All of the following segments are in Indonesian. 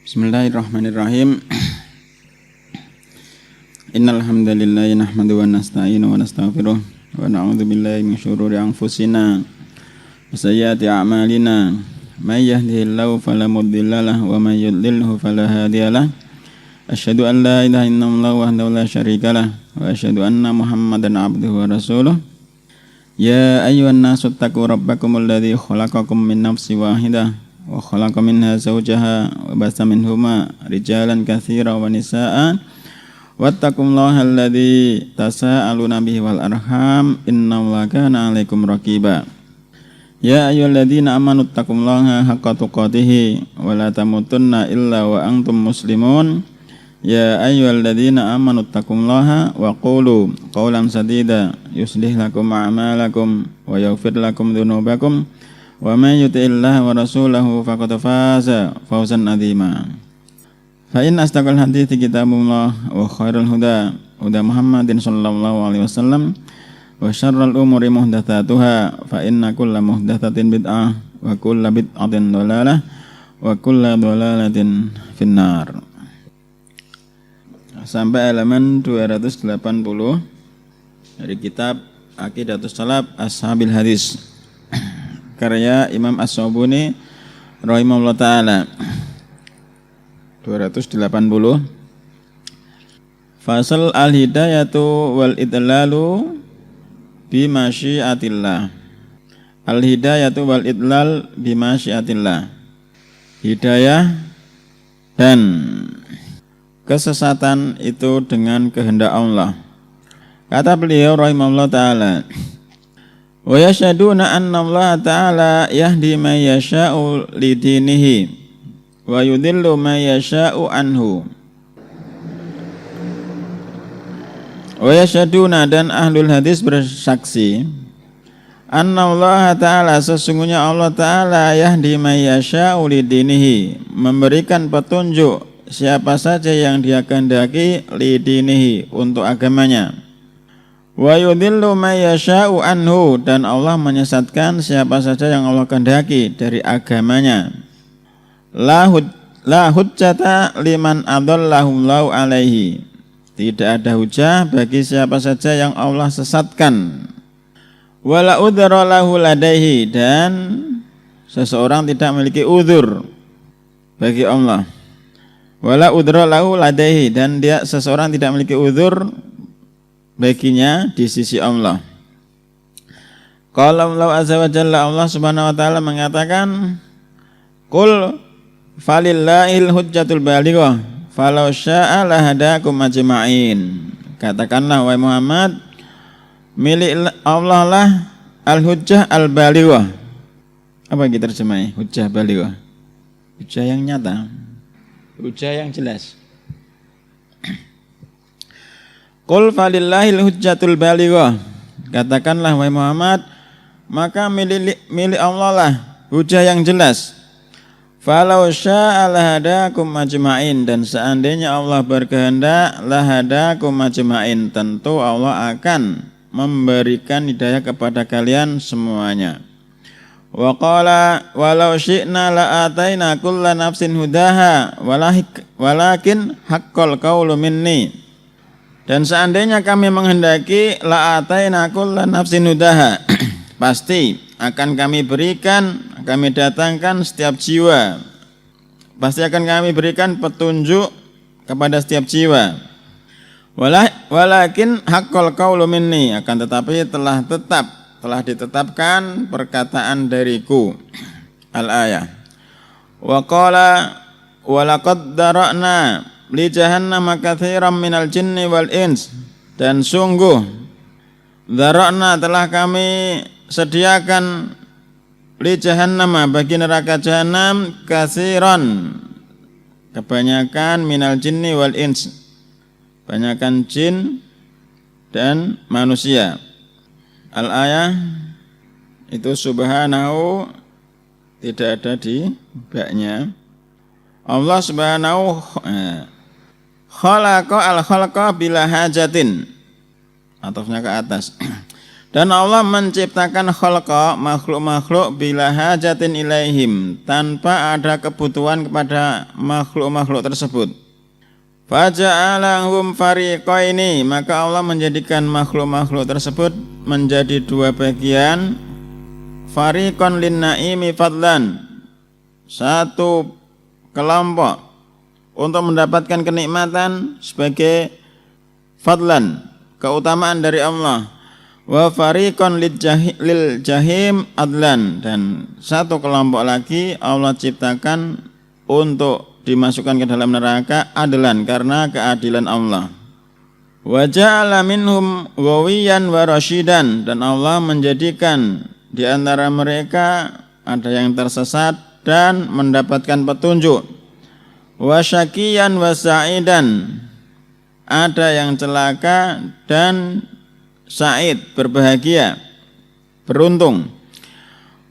Bismillahirrahmanirrahim. Innal hamdalillah nahmaduhu wa nasta'inu wa nastaghfiruh wa na'udzu billahi min syururi anfusina wa sayyiati a'malina. May yahdihillahu fala mudilla lahu wa may yudlilhu fala hadiya lahu. Asyhadu an la ilaha illallah wahdahu la syarika lahu wa asyhadu anna Muhammadan abduhu wa rasuluh. Ya ayyuhan nasu taqu rabbakumul ladzi khalaqakum min nafsin wahidah wa khalaqa minha zawjaha wa basa minhuma rijalan katsiran wa nisaa wattaqullaha alladzi tasaaluna bihi wal arham innallaha kana 'alaikum raqiba. Ya ayyuhalladzina amanu taqullaha haqqa tuqatih wa la tamutunna illa wa antum muslimun. Ya ayyuhalladzina amanu taqullaha wa qulu qawlan sadida yuslih lakum a'malakum wa yaghfir lakum dhunubakum wa may yuti'illaha wa rasulahu faqad faza fawzan 'azima. Fa in astaqal hadithi kitabullah wa khairul huda huda Muhammadin sallallahu alaihi wasallam wa syarrul umuri muhdatsatuha fa inna kulla muhdatsatin bid'ah wa kulla bid'atin dhalalah wa kulla dhalalatin finnar. Sampai halaman 280 dari kitab Aqidatus Salaf Ashabil Hadis karya Imam As-Sabuni rahimahullah ta'ala. 280 Fasal al-hidayatu wal idlalu bimasyiatillah. Al-hidayatu wal idlal bimasyiatillah. Hidayah dan kesesatan itu dengan kehendak Allah. Kata beliau rahimahullah ta'ala, wa yashhaduna anna Allah ta'ala yahdi man yasha'u lidinihi wa yudhillu man yasha'u anhu. Wa yashhaduna, dan ahlul hadis bersaksi, anna Allah ta'ala, sesungguhnya Allah ta'ala yahdi man yasha'u lidinihi, memberikan petunjuk siapa saja yang dia kehendaki lidinihi, untuk agamanya. Wa yudhillu may yasha'u anhu, dan Allah menyesatkan siapa saja yang Allah kehendaki dari agamanya. La hujjata liman adallahu Allahu alaihi, tidak ada hujah bagi siapa saja yang Allah sesatkan. Wala udhra lahu ladaihi, dan seseorang tidak memiliki uzur bagi Allah. Wala udhra lahu ladaihi, dan seseorang tidak memiliki uzur baginya di sisi Allah. Qala Allah azza wa jalla, Allah subhanahu wa ta'ala mengatakan, qul falillahil hujjatul balighah falau syaa lahadakum ajma'in. Katakanlah wahai Muhammad, milik Allah lah al-hujjah al-balighah. Apa kita terjemahnya? Hujjah balighah, hujjah yang nyata, hujjah yang jelas. Qul falillahil hujjatul balighah. Katakanlah wahai Muhammad, maka milik Allah lah hujjah yang jelas. Falau syaa lahadakum ajma'in, dan seandainya Allah berkehendak lahadakum ajma'in, tentu Allah akan memberikan hidayah kepada kalian semuanya. Wa qala walau syi'na la'ataina kulla nafsin hudaha walakin haqqal qawlu minni. Dan seandainya kami menghendaki la'ataina kulla nafsin hudaha, pasti akan kami berikan, kami datangkan setiap jiwa, pasti akan kami berikan petunjuk kepada setiap jiwa. Walakin haqqal qawlu minni, akan tetapi telah ditetapkan perkataan dariku. Al-ayah. Wa qala wa laqad dara'na li jahannama katsiran minal jinni wal ins, dan sungguh dara'na, telah kami sediakan li jahannama, bagi neraka jahannam, katsiran, kebanyakan, minal jinni wal ins, banyakkan jin dan manusia. Al-ayah itu subhanahu tidak ada di baknya. Allah subhanahu khalaqa al-khalqa bila hajatin, atafnya ke atas, Dan Allah menciptakan khalqa, makhluk-makhluk bila hajatin ilaihim, tanpa ada kebutuhan kepada makhluk-makhluk tersebut. Faja'alahum fariqaini, maka Allah menjadikan makhluk-makhluk tersebut menjadi dua bagian. Fariqan linnaimi fadlan, satu kelompok untuk mendapatkan kenikmatan sebagai fadlan, keutamaan dari Allah. Wa fariqan lil jahim adlan, dan satu kelompok lagi Allah ciptakan untuk dimasukkan ke dalam neraka adlan, karena keadilan Allah. Wa ja'ala minhum ghawiyan wa rasyidan, dan Allah menjadikan di antara mereka ada yang tersesat dan mendapatkan petunjuk. Wa syaqiyan wa sa'idan, ada yang celaka dan sa'id, berbahagia, beruntung.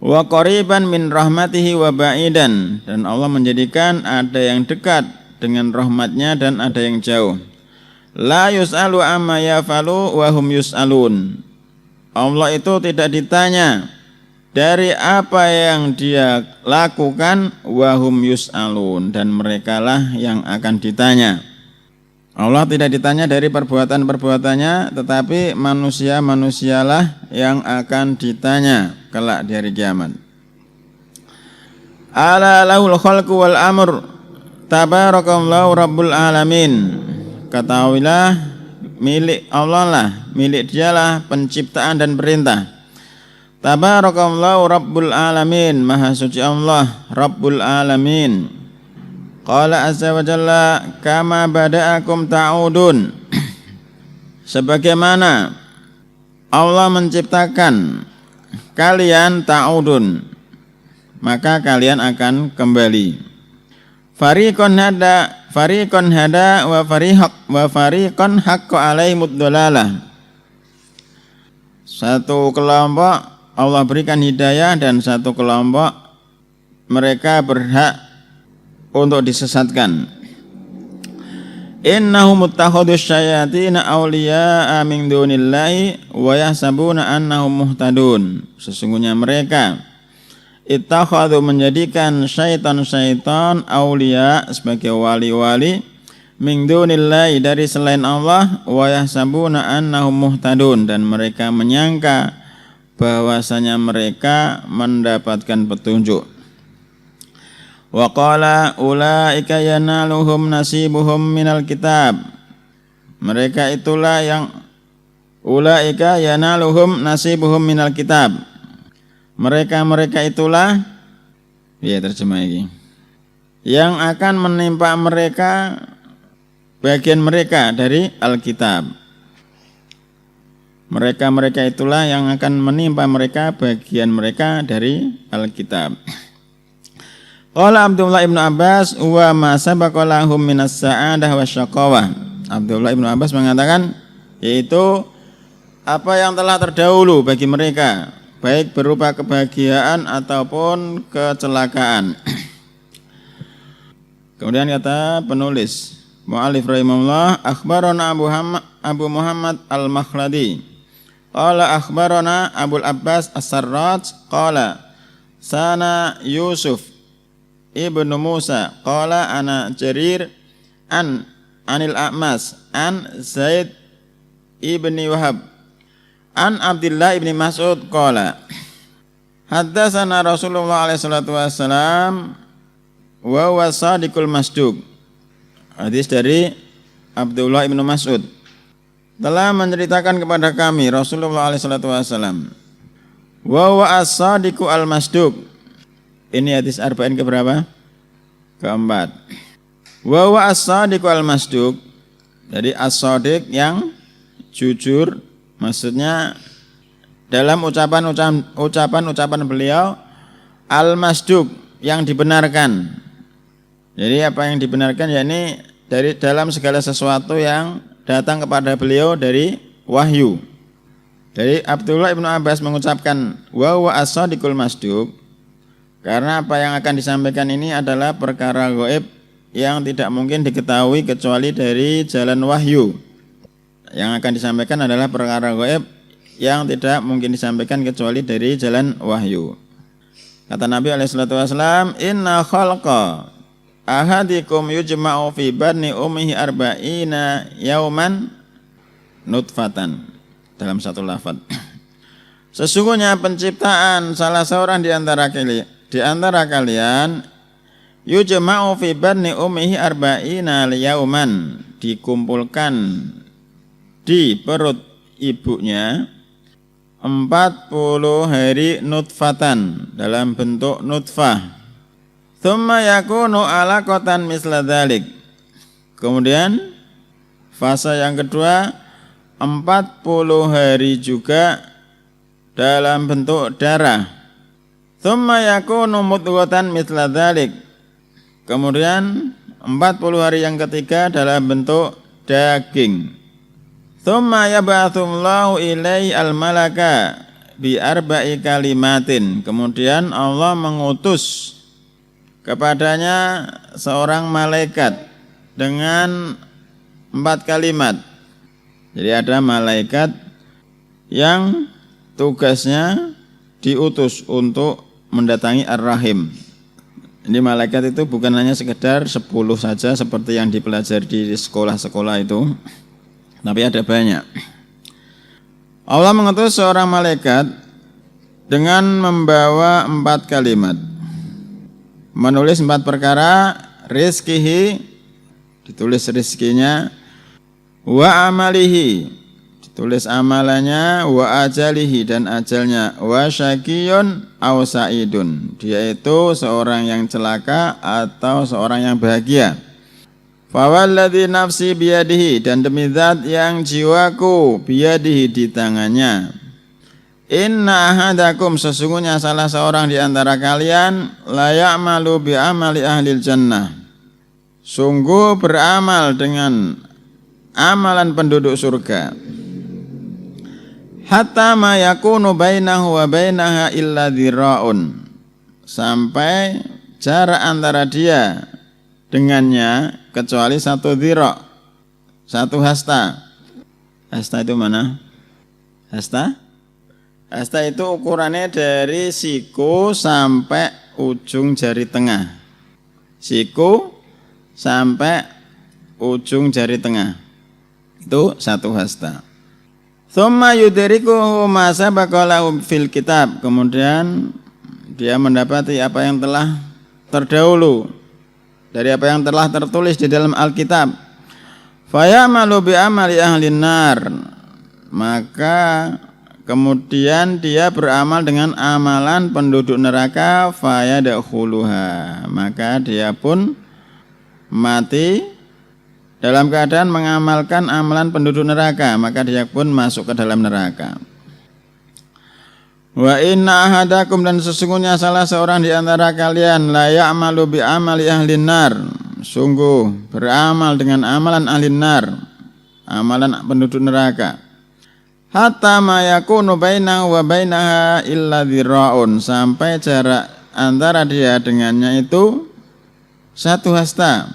Wa qariban min rahmatihi wa ba'idan, dan Allah menjadikan ada yang dekat dengan rahmatnya dan ada yang jauh. La yus'alu amma yafalu wa hum yus'alun, Allah itu tidak ditanya dari apa yang dia lakukan, wa hum yus'alun, dan merekalah yang akan ditanya. Allah tidak ditanya dari perbuatan-perbuatannya, tetapi manusia-manusialah yang akan ditanya kelak di hari kiamat. Ala lahul khalqu wal amr, tabarakallahu rabbul alamin. Ketahuilah, milik Allah lah, milik dialah penciptaan dan perintah. Tabarakallahu rabbul alamin, maha suci Allah, rabbul alamin. Qala azza wa jalla, kama bada'akum ta'udun, sebagaimana Allah menciptakan kalian, ta'udun, maka kalian akan kembali. Fariqon hada wa fariqon haqqa alaihimud dhalalah. Satu kelompok Allah berikan hidayah, dan satu kelompok mereka berhak untuk disesatkan. Innahum muttakhadus syayatina awliya'a min dunillahi wa yahsabuna annahum muhtadun. Sesungguhnya mereka ittakhadhu, menjadikan syaitan-syaitan awliya, sebagai wali-wali, min dunillahi, dari selain Allah, wa yahsabuna annahum muhtadun, dan mereka menyangka bahwasanya mereka mendapatkan petunjuk. Wa qala ulaika yanaluhum nasibuhum minal kitab, mereka itulah yang ulaika yanaluhum nasibuhum minal kitab, mereka itulah, ya terjemah ini, yang akan menimpa mereka bagian mereka dari Alkitab. Mereka itulah yang akan menimpa mereka bagian mereka dari Alkitab. Qala Abdullah ibnu Abbas wa ma sabaqa lahum minas sa'adah wasyaqawah. Abdullah ibnu Abbas mengatakan, yaitu apa yang telah terdahulu bagi mereka, baik berupa kebahagiaan ataupun kecelakaan. Kemudian kata penulis mu'allif rahimahullah, akhbarana Abu Muhammad al-Makhladi qala akhbarana Abul Abbas as-Sarraj qala sana Yusuf Ibnu Musa qala ana Jarir anil A'mas an Zaid ibni Wahab an Abdullah ibni Mas'ud qala haddatsana Rasulullah alaihi salatu wassalam wa huwa sadiqul masduq. Hadis dari Abdullah ibnu Mas'ud, telah menceritakan kepada kami Rasulullah alaihi salatu wassalam, wa huwa as-sadiqu al-masduq. Ini hadis arba'in keberapa? Keempat. Wa huwa as-sadiqu al-masduq. Jadi as-sadiq yang jujur, maksudnya dalam ucapan beliau, al-masduq yang dibenarkan. Jadi apa yang dibenarkan, yakni dari dalam segala sesuatu yang datang kepada beliau dari wahyu. Dari Abdullah ibnu Abbas mengucapkan wa huwa as-sadiqul masduq, karena apa yang akan disampaikan ini adalah perkara gaib yang tidak mungkin diketahui kecuali dari jalan wahyu. Yang akan disampaikan adalah perkara gaib yang tidak mungkin disampaikan kecuali dari jalan wahyu. Kata Nabi SAW, inna khalqa ahadikum yujma'u fi badni ummihi arba'ina yauman nutfatan. Dalam satu lafaz. Sesungguhnya penciptaan salah seorang di antara kalian yujma'u fi badni ummihi arba'ina yauman, dikumpulkan di perut ibunya 40 hari nutfatan, dalam bentuk nutfah. Tsumma yakunu alaqatan misla dzalik. Kemudian fase yang kedua 40 hari juga dalam bentuk darah. Tsumma yakunu mudghatan misla dzalik. Kemudian 40 hari yang ketiga dalam bentuk daging. Tsumma yab'atsullahu ilaihi al-malaka bi arba'i kalimatin. Kemudian Allah mengutus kepadanya seorang malaikat dengan 4 kalimat. Jadi ada malaikat yang tugasnya diutus untuk mendatangi ar-rahim. Ini malaikat itu bukan hanya sekedar 10 saja seperti yang dipelajari di sekolah-sekolah itu, tapi ada banyak. Allah mengutus seorang malaikat dengan membawa 4 kalimat. Menulis 4 perkara, rizkihi, ditulis rizkinya, wa amalihi, ditulis amalannya, wa ajalihi, dan ajalnya, wa syakiyun aw sa'idun, dia itu seorang yang celaka atau seorang yang bahagia. Fawalladzi nafsi biyadihi, dan demi zat yang jiwaku biyadihi, di tangannya. Inna ahadakum, sesungguhnya salah seorang di antara kalian, la ya'malu bi amali ahlil jannah, sungguh beramal dengan amalan penduduk surga. Hatta ma yakunu bainahu wa bainaha illa dzira'un, sampai jarak antara dia dengannya kecuali 1 dzira', 1 hasta. Hasta itu mana? Hasta? Hasta itu ukurannya dari siku sampai ujung jari tengah. Siku sampai ujung jari tengah. Itu 1 hasta. Tsumma yudrikuhu ma sabaqa lahu fil kitab. Kemudian dia mendapati apa yang telah terdahulu dari apa yang telah tertulis di dalam Alkitab. Fayamalu bi amali ahlin nar, maka kemudian dia beramal dengan amalan penduduk neraka. Fayadkhuluha, maka dia pun mati dalam keadaan mengamalkan amalan penduduk neraka, maka dia pun masuk ke dalam neraka. Wa inna ahadakum, dan sesungguhnya salah seorang di antara kalian, la ya'malu bi amali ahlin nar, sungguh beramal dengan amalan ahlin nar, amalan penduduk neraka. Hatta ma yakunu bainahu wa bainaha illa dzira'un, sampai jarak antara dia dengannya itu 1 hasta.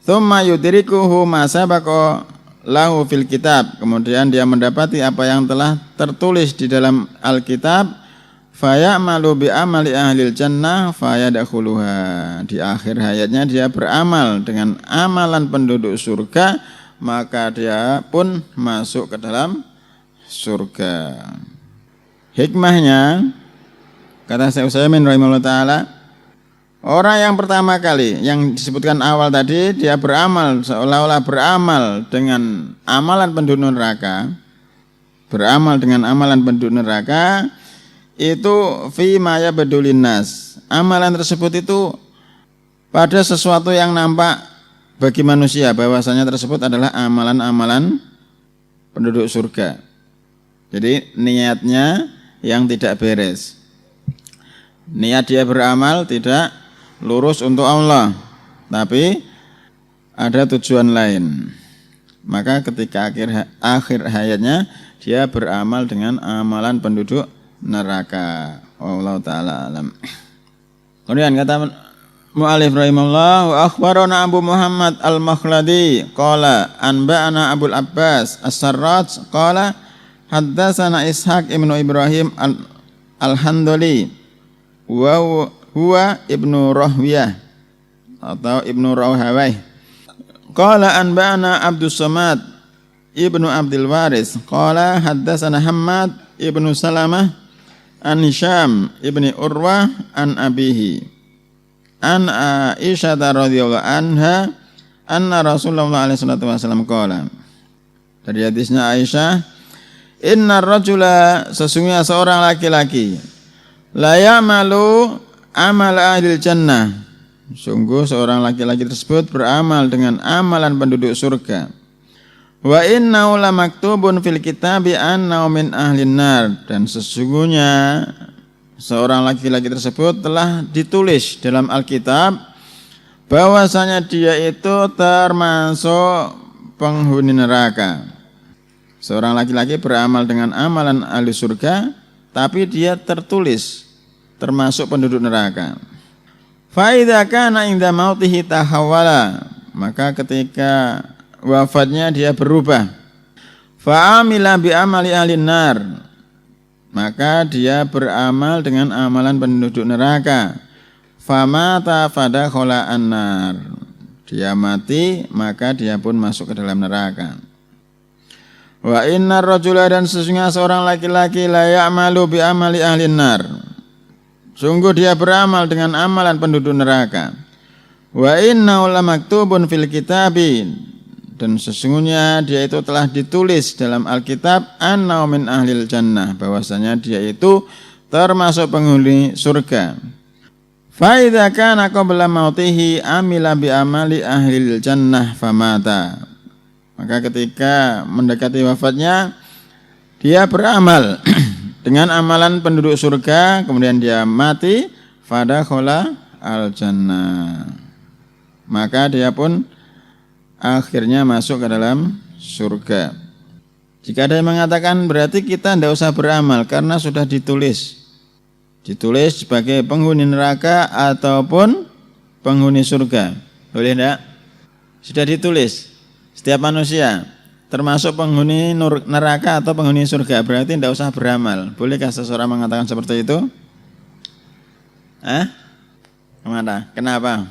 Tsumma yudrikuhu ma sabaqa lahu fil kitab, kemudian dia mendapati apa yang telah tertulis di dalam Alkitab. Fayamalu bi amali ahlil jannah fayadkhuluha, di akhir hayatnya dia beramal dengan amalan penduduk surga, maka dia pun masuk ke dalam surga. Hikmahnya, kata Syekh Utsaimin rahimahullah taala, orang yang pertama kali yang disebutkan awal tadi, dia beramal seolah-olah beramal dengan amalan penduduk neraka. Beramal dengan amalan penduduk neraka itu fi ma yabdulin nas. Amalan tersebut itu pada sesuatu yang nampak bagi manusia bahwasanya tersebut adalah amalan-amalan penduduk surga. Jadi niatnya yang tidak beres. Niat dia beramal tidak lurus untuk Allah, tapi ada tujuan lain. Maka ketika akhir hayatnya dia beramal dengan amalan penduduk neraka. Wallahu taala alam. Kemudian kata mu'allif rahimahullah, wa akhbarana Abu Muhammad al-Makhladi qala anba'ana Abul Abbas as-Sarraj qala haddatsana Ishaq ibnu Ibrahim al-Handali wa huwa ibnu Rahwiyah atau ibnu Rahawai. Qala anba'ana Abdus Samad ibnu Abdul Waris qala haddatsana Hammad ibnu Salamah an Hisham ibni Urwah an abihi an Aisyah radhiyallahu anha anna Rasulullah alaihi salatu wasallam qala. Dari hadisnya Aisyah, innar rajula, sesungguhnya seorang laki-laki, la ya'malu amal ahlil jannah, sungguh seorang laki-laki tersebut beramal dengan amalan penduduk surga. Wa innahu lamaktubun fil kitabi annahu min ahlin nar, dan sesungguhnya seorang laki-laki tersebut telah ditulis dalam Alkitab bahwasanya dia itu termasuk penghuni neraka. Seorang laki-laki beramal dengan amalan ahli surga, tapi dia tertulis termasuk penduduk neraka. Fa idza kana inda mautihi tahawwala, maka ketika wafatnya dia berubah. Fa amila bi amali ahli nar, maka dia beramal dengan amalan penduduk neraka. Fa mata fadakhala annar, dia mati maka dia pun masuk ke dalam neraka. Wa innar rajula, dan sesungguhnya seorang laki-laki, la ya'malu bi amali ahli nar, sungguh dia beramal dengan amalan penduduk neraka. Wa innahu lamaktubun fil kitabi, dan sesungguhnya dia itu telah ditulis dalam Alkitab annahu min ahlil jannah, bahwasanya dia itu termasuk penghuni surga. Fa idza kana qabla mautihi amila bi amali ahlil jannah famata, maka ketika mendekati wafatnya dia beramal dengan amalan penduduk surga, kemudian dia mati, fadakhala al jannah, maka dia pun akhirnya masuk ke dalam surga. Jika ada yang mengatakan berarti kita tidak usah beramal karena sudah ditulis sebagai penghuni neraka ataupun penghuni surga, boleh tidak? Sudah ditulis setiap manusia termasuk penghuni neraka atau penghuni surga, berarti tidak usah beramal. Bolehkah seseorang mengatakan seperti itu? Kenapa?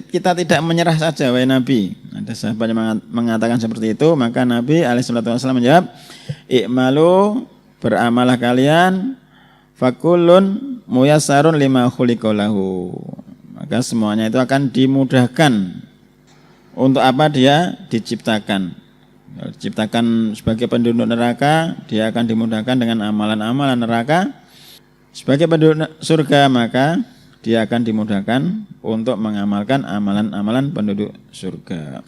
Kita tidak menyerah saja, wahai Nabi. Ada sahabat yang mengatakan seperti itu, maka Nabi alaihissalatu wassalam menjawab, i'malu, beramalah kalian, fakullun muyassarun lima khuliqa lahu, maka semuanya itu akan dimudahkan. Untuk apa dia diciptakan? Diciptakan sebagai penduduk neraka, dia akan dimudahkan dengan amalan-amalan neraka. Sebagai penduduk surga, maka dia akan dimudahkan untuk mengamalkan amalan-amalan penduduk surga.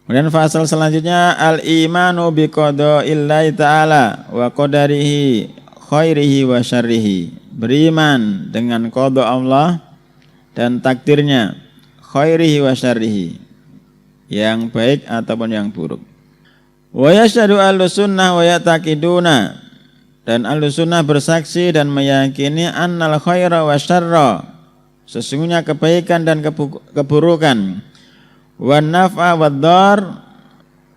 Kemudian fasal selanjutnya, al-imanu bi qada'illahi ta'ala wa qadarihi khairihi wa syarrihi. Beriman dengan qada Allah dan takdirnya, khairihi wa syarrihi, yang baik ataupun yang buruk. Wa yashhadu ahlus sunnah wa yataqiduna, dan ahlus sunnah bersaksi dan meyakini annal khaira wa syarra, sesungguhnya kebaikan dan keburukan, wan naf'a wad dar,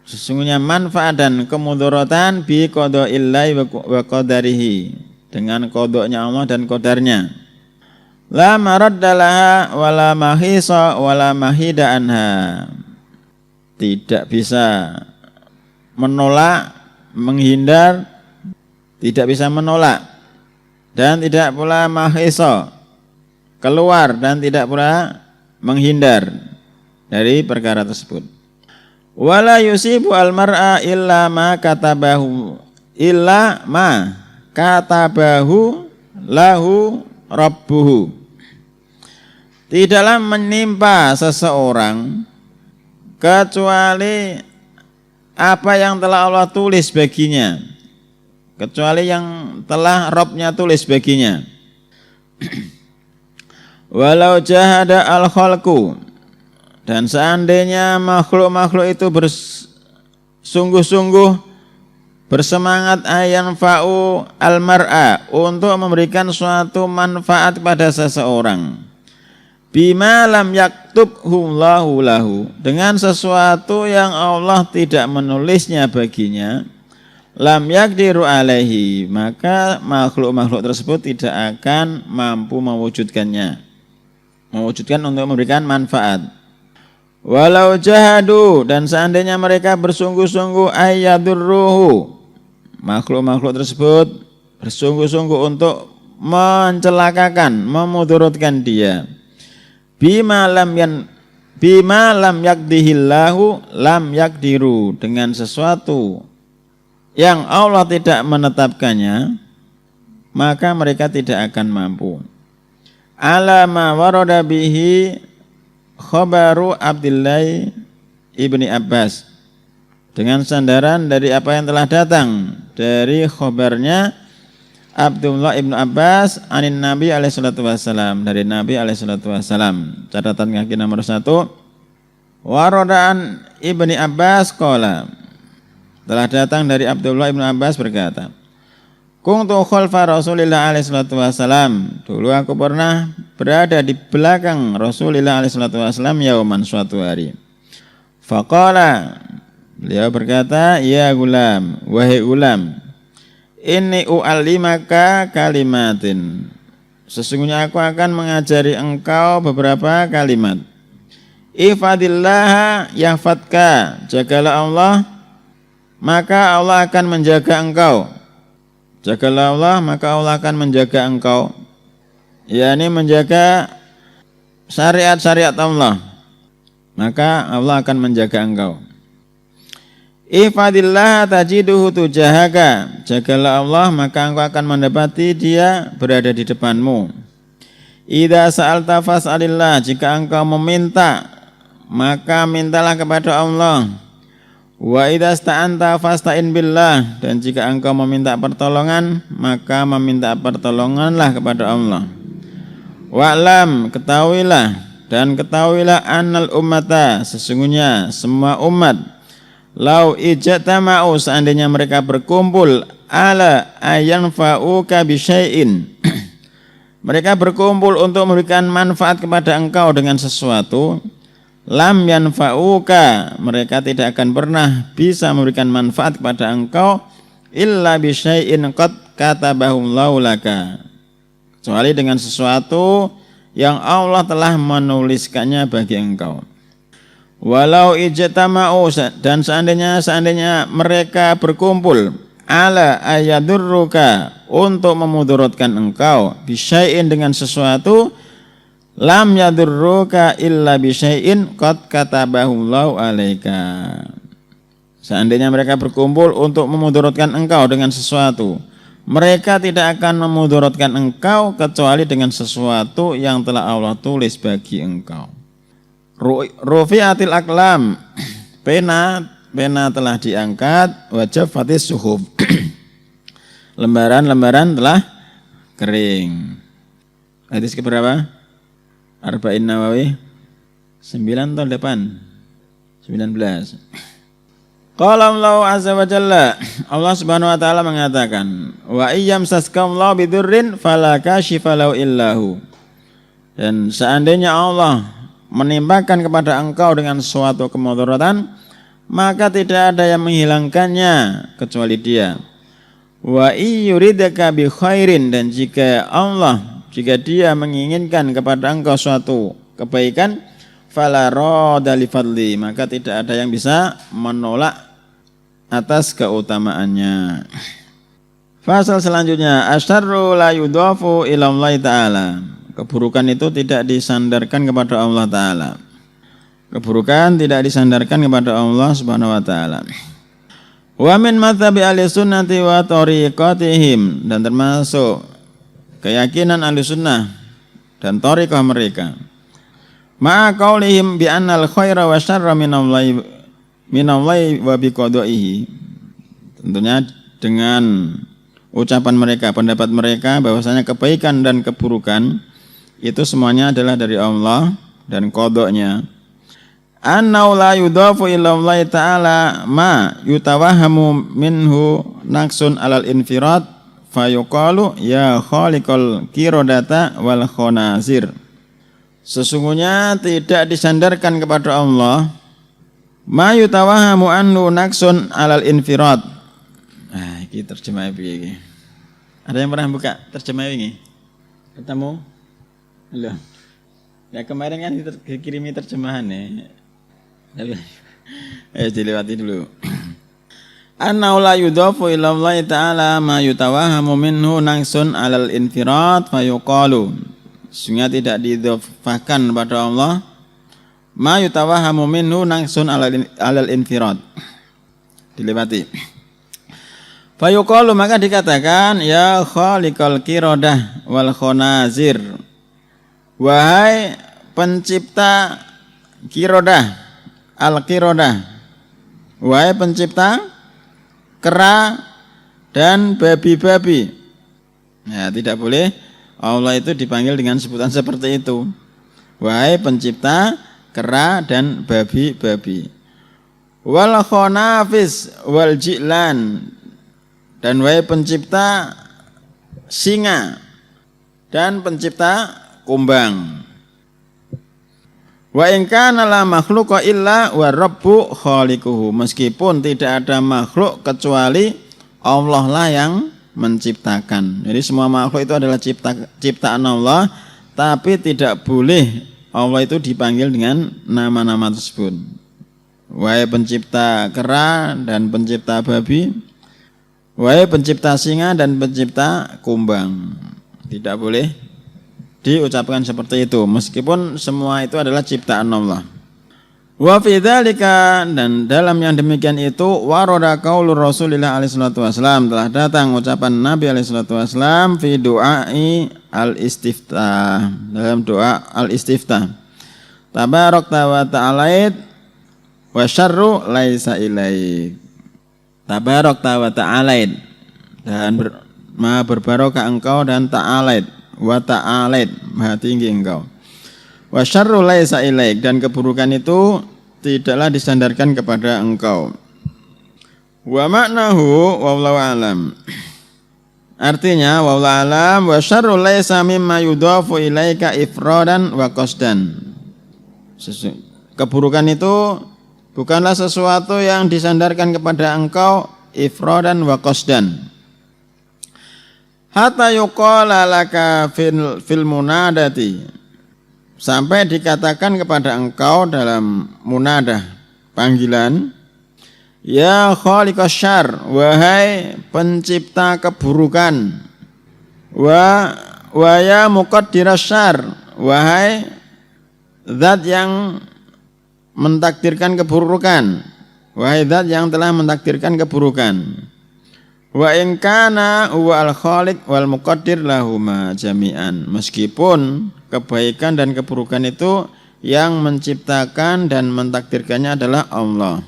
sesungguhnya manfaat dan kemudaratan, bi qada'illahi wa qadarihi, dengan qadanya Allah dan qadarnya. La maradda laha wa la mahisa wa la mahida anha, tidak bisa menolak, menghindar, tidak bisa menolak, dan tidak pula mahisa, keluar, dan tidak pula menghindar dari perkara tersebut. Wala yusibu al-mar'a illa ma katabahu lahu rabbuhu. Tidaklah menimpa seseorang kecuali apa yang telah Allah tulis baginya, kecuali yang telah Rabb-nya tulis baginya. Walau jahada al-khalqu, dan seandainya makhluk-makhluk itu bersungguh-sungguh bersemangat ayan fa'u al-mar'a, untuk memberikan suatu manfaat pada seseorang, bima lam yaktubhu Allahu lahu, dengan sesuatu yang Allah tidak menulisnya baginya, lam yakdiru alaihi, maka makhluk-makhluk tersebut tidak akan mampu mewujudkan untuk memberikan manfaat. Walau jahadu, dan seandainya mereka bersungguh-sungguh ayyadurruhu, makhluk-makhluk tersebut bersungguh-sungguh untuk mencelakakan, memudaratkan dia, bima lam yakdihillahu lam yakdiru, dengan sesuatu yang Allah tidak menetapkannya, maka mereka tidak akan mampu. Alama warada bihi khabaru Abdullah ibni Abbas, dengan sandaran dari apa yang telah datang dari khabarnya Abdullah ibnu Abbas anin Nabi alaihi salatu wassalam, dari Nabi alaihi salatu wassalam. Catatan kaki nomor 1, waradaan ibni Abbas qala, telah datang dari Abdullah ibnu Abbas berkata, kuntu khalfa Rasulillah alaihi salatu wassalam, dulu aku pernah berada di belakang Rasulillah alaihi salatu wassalam yauman, suatu hari. Faqala, beliau berkata, ya gulam, wahai gulam, inni u'allimaka kalimatin, sesungguhnya aku akan mengajari engkau beberapa kalimat. Ifadillaha yahfadka, jagalah Allah, maka Allah akan menjaga engkau. Jagalah Allah, maka Allah akan menjaga engkau, yakni menjaga syariat-syariat Allah, maka Allah akan menjaga engkau. Ifadillah tajiduhu tujahaka, jagalah Allah, maka engkau akan mendapati dia berada di depanmu. Idza sa'alta fas'alillah, jika engkau meminta, maka mintalah kepada Allah. Wa idza sta'anta fasta'in billah, dan jika engkau meminta pertolongan, maka meminta pertolonganlah kepada Allah. Wa'lam, ketahuilah annal ummata, sesungguhnya semua umat, lau ijtama'u, seandainya mereka berkumpul, ala ayanfa'uka bisyai'in, mereka berkumpul untuk memberikan manfaat kepada engkau dengan sesuatu, lam yanfa'uka, mereka tidak akan pernah bisa memberikan manfaat kepada engkau, illa bisyai'in qad katabahullahu laka, kecuali dengan sesuatu yang Allah telah menuliskannya bagi engkau. Walau ijtama'u, dan seandainya mereka berkumpul, ala ayadurruka, untuk memudaratkan engkau, bisyai'in, dengan sesuatu, lam yadurruka illa bisyai'in qad katabahullahu alaika, seandainya mereka berkumpul untuk memudaratkan engkau dengan sesuatu, mereka tidak akan memudaratkan engkau kecuali dengan sesuatu yang telah Allah tulis bagi engkau. Rufi'atil aqlam, pena telah diangkat, wajab fatis suhuf, lembaran telah kering. Hadis keberapa? Arba'in Nawawi 9 atau 8? 19. Qala Allah azza wa jalla, Allah subhanahu wa ta'ala mengatakan, wa iyyam saskamullahu bidurrin fala kashifa lahu illahu, dan seandainya Allah menimpakan kepada engkau dengan suatu kemudaratan, maka tidak ada yang menghilangkannya kecuali Dia. Wa iyuridaka bi khairin, dan jika Dia menginginkan kepada engkau suatu kebaikan, fala radda li fadli, maka tidak ada yang bisa menolak atas keutamaannya. Fasal selanjutnya, asyarru la yudhafu ila Allah ta'ala, keburukan itu tidak disandarkan kepada Allah Ta'ala. Keburukan tidak disandarkan kepada Allah Subhanahu wa Ta'ala. Wa min madhabi ahli sunnati wa tariqatihim, dan termasuk keyakinan ahli sunnah dan tariqah mereka, ma'a qaulihim bi annal khaira wa syarra minallahi wa biqadaihi, tentunya dengan ucapan mereka, pendapat mereka bahwasanya kebaikan dan keburukan itu semuanya adalah dari Allah dan qadanya. Annau la yudafu ila Allah ta'ala ma yutawahhamu minhu naqsun alal infirad fayuqalu ya khaliqal qiradata wal khanazir Sesungguhnya tidak disandarkan kepada Allah ma yutawahamu annu naqsun alal infirad. Nah, iki terjemah piye iki? Ada yang pernah buka terjemah ini? Ketemu? Halo. Ya kemarin kan dikirimi terjemahan ya. Dilewati dulu. Anna la yudhafu ila Allah ta'ala ma yutawahamu minhu naqsun alal infirad fayuqalu. Sehingga tidak didhafahkan pada Allah ma yutawahamu minhu naqsun alal infirad. Dilewati. Fayuqalu maka dikatakan ya khaliqal qiradah wal khonazir. Wahai pencipta qiradah al-qiradah. Wahai pencipta kera dan babi-babi. Ya, tidak boleh Allah itu dipanggil dengan sebutan seperti itu. Wahai pencipta kera dan babi-babi. Wal khonafis wal ji'lan. Dan wahai pencipta singa dan pencipta kumbang. Wa in kana la makhluqa illa wa rabbu khaliquhu. Meskipun tidak ada makhluk kecuali Allah lah yang menciptakan. Jadi semua makhluk itu adalah ciptaan Allah, tapi tidak boleh Allah itu dipanggil dengan nama-nama tersebut. Wahai pencipta kera dan pencipta babi, wahai pencipta singa dan pencipta kumbang. Tidak boleh diucapkan seperti itu, meskipun semua itu adalah ciptaan Allah. Wa fi dzalika, dan dalam yang demikian itu warada qaulur Rasulillah alaihi salatu wasallam, telah datang ucapan Nabi alaihi salatu wasallam fi du'ai al-istiftah, dalam doa al-istiftah. Tabarakta wa ta'alait wa syarru laisa ilaik. Tabarakta wa ta'alait, dan maha berbarokah engkau dan ta'alait, wa ta'alait maha tinggi engkau. Wa syarru laisa ilaik, dan keburukan itu tidaklah disandarkan kepada engkau. Wa maknahu wallahu alam. Artinya wallahu alam, wa syarru laisa mimma yudhafu ilaika ifradan wa qasdan. Keburukan itu bukanlah sesuatu yang disandarkan kepada engkau ifradan wa qasdan. Hatta yuqala laka fil munadati, sampai dikatakan kepada engkau dalam munadah, panggilan, ya khaliqas syarr, wahai pencipta keburukan, wa ya muqaddiras syarr, wahai zat yang mentakdirkan keburukan, wahai zat yang telah mentakdirkan keburukan. Wa in kana huwa al-khaliq wal muqaddir lahuma jami'an, meskipun kebaikan dan keburukan itu yang menciptakan dan mentakdirkannya adalah Allah.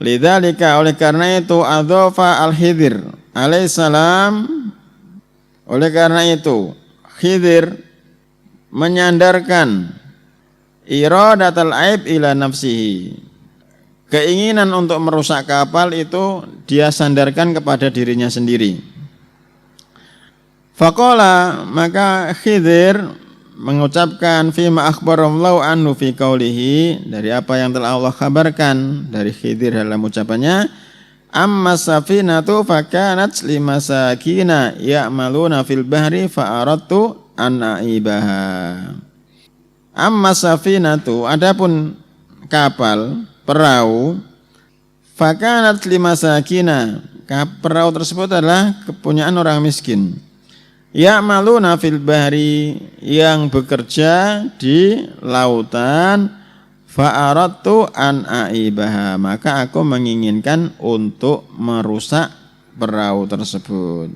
Lidzalika, oleh karena itu adzafa al-Khidir alaihissalam, oleh karena itu Khidir menyandarkan iradatul aib ila nafsihi, keinginan untuk merusak kapal itu dia sandarkan kepada dirinya sendiri. Faqala, maka Khidir mengucapkan fima akhbarallahu anhu fi qaulihi, dari apa yang telah Allah kabarkan dari Khidir dalam ucapannya, amma safinatu fakanat limasakina ya'maluna fil bahri fa aradtu an aibaha. Amma safinatu, adapun kapal perahu, fakanat limasakina, perahu tersebut adalah kepunyaan orang miskin, ya'maluna fil bahri, yang bekerja di lautan, fa aradtu an aibaha, maka aku menginginkan untuk merusak perahu tersebut.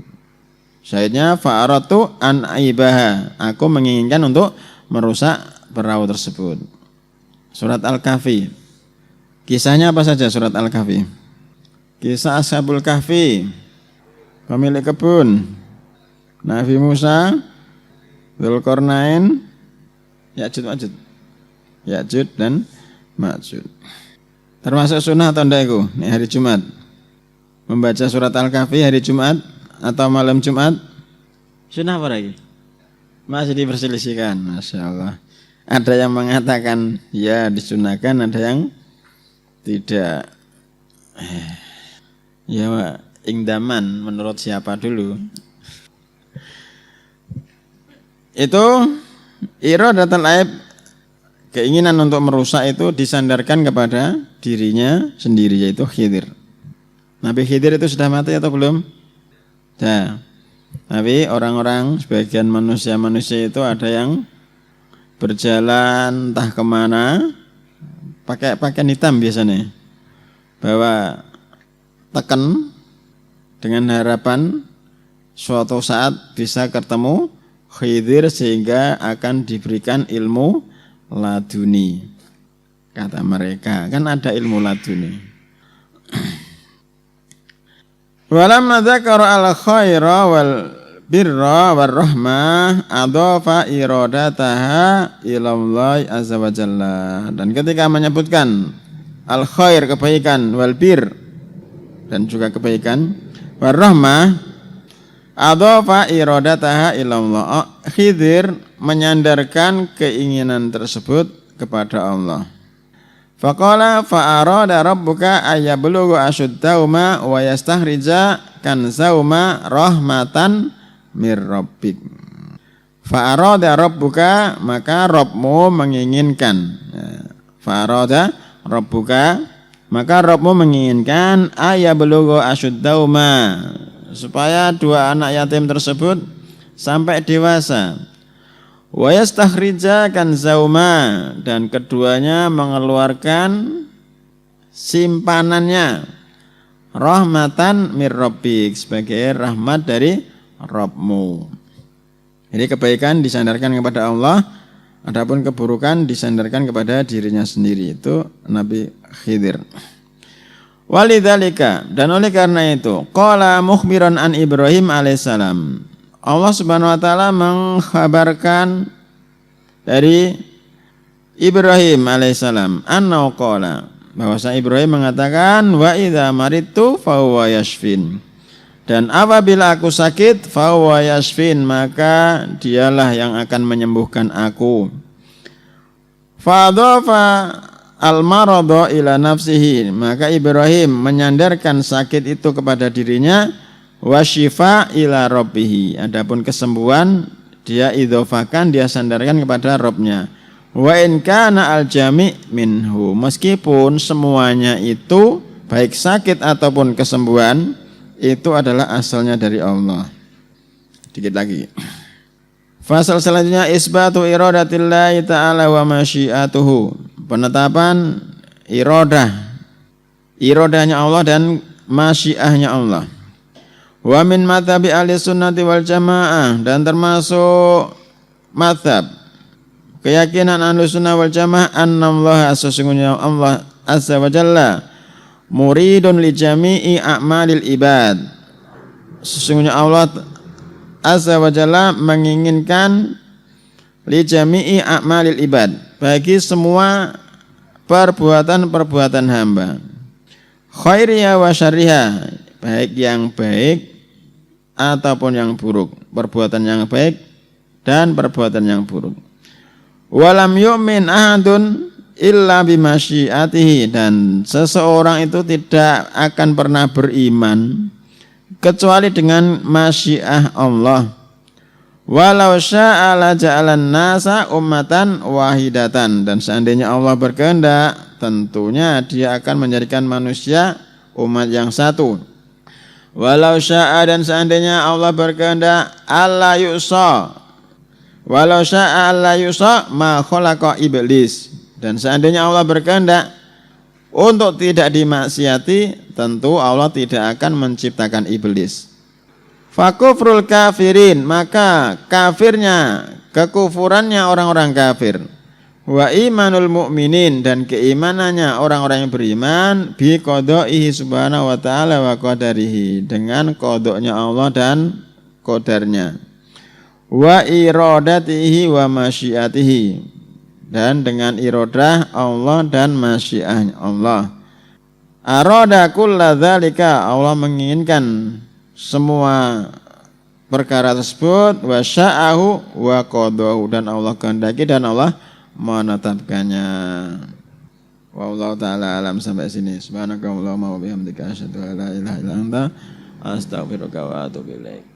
Syahidnya fa aradtu an aibaha, aku menginginkan untuk merusak perahu tersebut. Surat Al-Kahfi. Kisahnya apa saja surat Al-Kahfi? Kisah Ashabul Kahfi, pemilik kebun, Nabi Musa, Dzulqarnain, Ya'juj dan Ma'juj. Termasuk sunnah atau enggak itu? Ini hari Jumat, membaca surat Al-Kahfi hari Jumat atau malam Jumat? Sunnah apa lagi? Masih diperselisihkan, Masya Allah. Ada yang mengatakan ya disunahkan, ada yang tidak. Ya ingdaman menurut siapa dulu? Itu iradatul aib, keinginan untuk merusak itu disandarkan kepada dirinya sendiri, yaitu Khidir. Nabi Khidir itu sudah mati atau belum? Nah, tapi orang-orang sebagian manusia itu ada yang berjalan entah kemana pakai pakaian hitam biasanya, bawa teken dengan harapan suatu saat bisa ketemu Khidir sehingga akan diberikan ilmu laduni. Kata mereka, kan ada ilmu laduni. Walamma dzakara al-khaira wal birra war rahmah adhafa iradataha ila Allah azza wa jalla. Dan ketika menyebutkan al-khair kebaikan, wal bir dan juga kebaikan, war rahmah adhafa iradataha ila Allah. Khidir menyandarkan keinginan tersebut kepada Allah. Faqala fa'arada rabbuka ayablugha ashuddahuma wa yastakhrija kanzahuma rahmatan mir rabbik. Fa'arada rabbuka, maka Rabbmu menginginkan. Fa'arada rabbuka, maka Rabbmu menginginkan ayablugha ashuddahuma, supaya dua anak yatim tersebut sampai dewasa. Wa yastakhrija kanzahuma, dan keduanya mengeluarkan simpanannya, rahmatan mir rabbik, sebagai rahmat dari Rabbmu. Jadi kebaikan disandarkan kepada Allah, adapun keburukan disandarkan kepada dirinya sendiri, itu Nabi Khidir. Walidzalika, dan oleh karena itu, qala mukhbiran an Ibrahim alaihissalam, Allah Subhanahu wa taala mengkhabarkan dari Ibrahim alaihissalam, annahu qala, bahwasanya Ibrahim mengatakan wa idza maridtu fa huwa yashfin, dan apabila aku sakit fa huwa yashfin, maka dialah yang akan menyembuhkan aku. Fa adhafa al-marada ila nafsihi, maka Ibrahim menyandarkan sakit itu kepada dirinya. Wasyifa ila rabbih, adapun kesembuhan dia idhofakan, dia sandarkan kepada Rabbnya. Wa in kana al-jami' minhu, meskipun semuanya itu baik sakit ataupun kesembuhan itu adalah asalnya dari Allah. Dikit lagi. Fasal selanjutnya isbatu iradatillahi ta'ala wa masyiatuhu, penetapan iradahnya Allah dan masyiahnya Allah. Wa min madhabi ahli sunnati wal jamaah, dan termasuk madhab keyakinan ahli sunnah wal jamaah, annallaha, sesungguhnya Allah azza wa jalla muridun li jami'i a'malil ibad, sesungguhnya Allah azza wa jalla menginginkan li jami'i a'malil ibad, bagi semua perbuatan-perbuatan hamba, khairiyah wa syarriyah, baik yang baik ataupun yang buruk, perbuatan yang baik dan perbuatan yang buruk. Walam yu'min ahadun illa bimasyiatihi, dan seseorang itu tidak akan pernah beriman kecuali dengan masyiah Allah. Walau syaa la ja'alan nasa ummatan wahidatan, dan seandainya Allah berkehendak tentunya dia akan menjadikan manusia umat yang satu. Walau syaa, dan seandainya Allah berkehendak alla yusa, walau syaa alla yusa ma khalaqa iblis, dan seandainya Allah berkehendak untuk tidak dimaksiati, tentu Allah tidak akan menciptakan iblis. Fakufrul kafirin, maka kafirnya, kekufurannya orang-orang kafir. Wa imanul mu'minin, dan keimanannya orang-orang yang beriman, bi qada'ihi subhanahu wa ta'ala wa qadarihi, dengan qadanya Allah dan qadarnya. Wa iradatihi wa masyiatihi, dan dengan iradah Allah dan masyiahnya Allah. Arada kulla dzalika, Allah menginginkan semua perkara tersebut, wa sya'ahu wa qadahu, dan Allah kehendaki dan Allah menetapkannya. Wallahu ta'ala alam. Sampai sini. Subhanakallahumma wa bihamdika asyhadu an la ilaha illa anta astaghfiruka wa atubu ilaik.